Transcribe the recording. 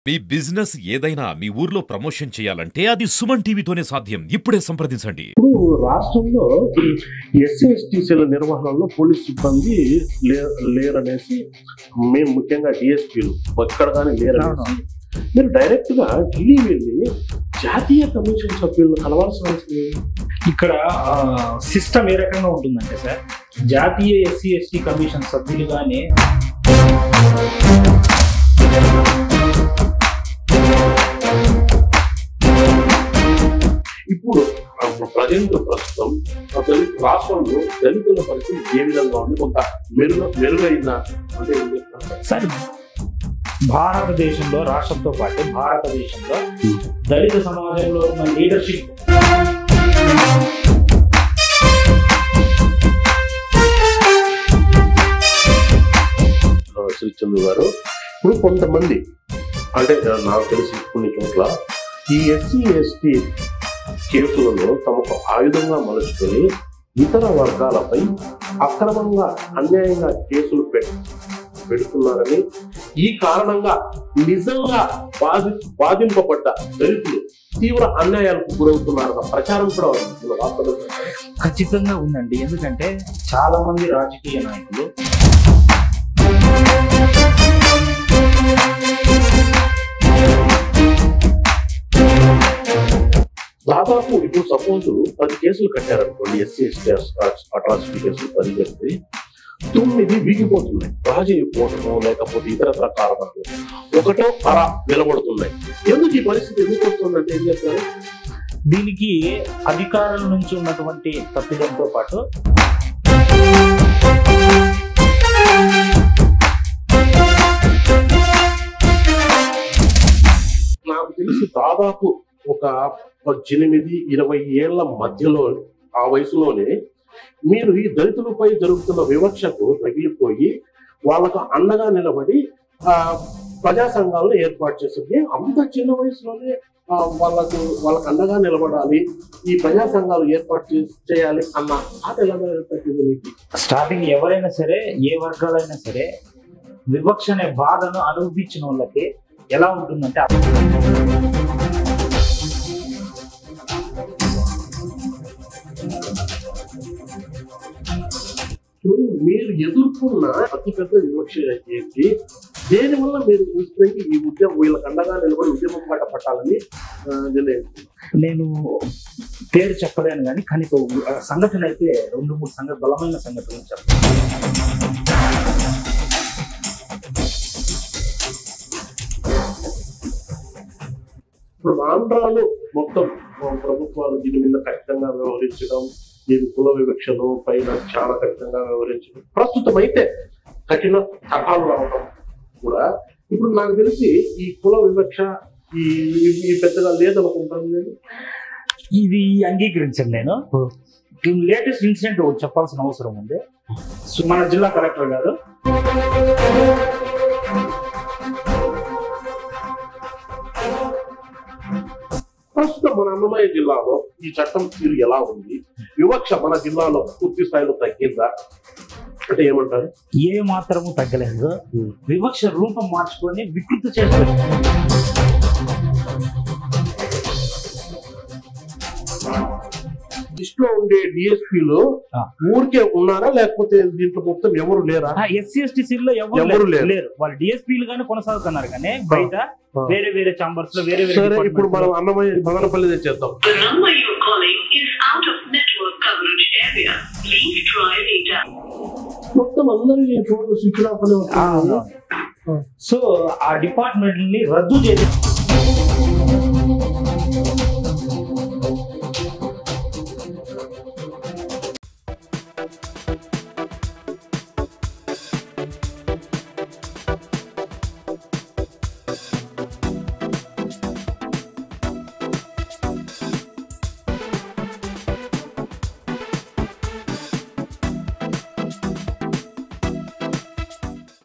మీ business ఏదైనా మీ ఊర్లో promotion చేయాలంటే అది సుమన్ టీవీతోనే సాధ్యం. ఇప్పుడే సంప్రదించండి. ఇప్పుడు రాష్ట్రంలో ఎస్సీ ఎస్టీసీల నిర్వహణలో పోలీస్ సిబ్బంది లేరనేసి మేము ముఖ్యంగా డిఎస్పీలు ఎక్కడ కానీ లేరనేసి మీరు డైరెక్ట్ గా ఢిల్లీ వెళ్ళి జాతీయ కమిషన్ సభ్యులను కలవాల్సిన అవసరం. ఇక్కడ సిస్టమ్ ఏ రకంగా ఉంటుందంటే సార్, జాతీయ ఎస్సీ ఎస్టీ కమిషన్ సభ్యులుగానే ఇప్పుడు ప్రస్తుతం రాష్ట్రంలో దళితుల పరిస్థితి ఏ విధంగా ఉంది? కొంత మెరుగైన అంటే సార్, భారతదేశంలో రాష్ట్రంతో పాటు భారతదేశంలో దళిత సమాజంలో ఉన్న లీడర్షిప్ శ్రీచంద్ర గారు, ఇప్పుడు కొంతమంది అంటే నాకు తెలిసి కొన్ని చోట్ల ఈ ఎస్సీ ఎస్టీ కేసులలో తమకు ఆయుధంగా మలుచుకొని ఇతర వర్గాలపై అక్రమంగా అన్యాయంగా కేసులు పెడుతున్నారని, ఈ కారణంగా నిజంగా బాధింపబడ్డ దళితులు తీవ్ర అన్యాయాలకు గురవుతున్నారన్న ప్రచారం కూడా వాస్తవం ఖచ్చితంగా ఉందండి. ఎందుకంటే చాలా మంది రాజకీయ నాయకులు దాదాపు ఇప్పుడు సపోజ్ 10 కేసులు కట్టారనుకోండి, ఎస్సీ ఎస్టీ అట్రాసిటీ కేసులు 10 కలిపి 9 వీగిపోతున్నాయి. రాజీ పోవటము లేకపోతే ఇతర కారణాలు ఒకటో అలా నిలబడుతున్నాయి. ఎందుకు ఈ పరిస్థితి ఎందుకు వస్తుందంటే ఏం చెప్తారు? దీనికి అధికారుల నుంచి ఉన్నటువంటి తప్పిదంతో పాటు నాకు తెలిసి దాదాపు ఒక 18-20 ఏళ్ల మధ్యలో ఆ వయసులోనే మీరు ఈ దళితులపై జరుగుతున్న వివక్షకు తగిలిపోయి వాళ్ళకు అండగా నిలబడి ప్రజా సంఘాలను ఏర్పాటు చేసింది. అంత చిన్న వయసులోనే వాళ్ళకు అండగా నిలబడాలి, ఈ ప్రజా సంఘాలు ఏర్పాటు చేయాలి అన్న ఆట ఎలా తగ్గింది మీకు? స్టార్టింగ్ ఎవరైనా సరే, ఏ వర్గాలైనా సరే, వివక్ష అనే బాధను అనుభవించిన వాళ్ళకి ఎలా ఉంటుందంటే మీరు ఎదుర్కొన్న అతిపెద్ద వివక్ష ఏంటి? దేనివల్ల మీరు ఈ ఉద్యమం వీళ్ళకి అండగా నిలబడి ఉద్యమం పాట పట్టాలని నేను పేరు చెప్పలేను కానీ సంఘటన అయితే 2-3 బలమైన సంఘటనలు చెప్తాను. ఇప్పుడు ఆంధ్రాలో మొత్తం ప్రభుత్వాలు దీని మీద ఖచ్చితంగా వ్యవహరించడం, దీని కుల వివక్షను పైన చాలా కఠినంగా వ్యవహరించడం, ప్రస్తుతం అయితే కఠిన చట్టాలు రావడం కూడా ఇప్పుడు నాకు తెలిసి ఈ కుల వివక్ష ఈ పెద్దగా లేదనుకుంటాను నేను. ఇది అంగీకరించాను నేను. లేటెస్ట్ ఇన్సిడెంట్ ఒకటి చెప్పాల్సిన అవసరం ఉంది. మన జిల్లా కలెక్టర్ గారు ప్రస్తుతం మన అన్నమయ్య జిల్లాలో ఈ చట్టం తీరు ఎలా ఉంది? వివక్ష మన జిల్లాలో పూర్తి స్థాయిలో తగ్గిందా అంటే ఏమంటారు? ఏ మాత్రము తగ్గలేదు. వివక్ష రూపం మార్చుకొని వికృతి చేస్తారు. లిస్ట్ లో ఉండే డిఎస్పీలు ఊరికే ఉన్నారా లేకపోతే దీంట్లో మొత్తం ఎవరు లేరా? ఎస్సీ ఎస్టీ సీల్లో ఎవరు లేరు. వాళ్ళు డిఎస్పీలు గానీ కొనసాగుతున్నారు కానీ బయట వేరే వేరే ఛాంబర్స్ లో వేరే వేరే. ఇప్పుడు మనం అన్నమయ్య మదనపల్లి తెచ్చేద్దాం. మొత్తం అందరికీ ఫోన్ స్విచ్ ఆఫ్. సో ఆ డిపార్ట్మెంట్ ని రద్దు చేసి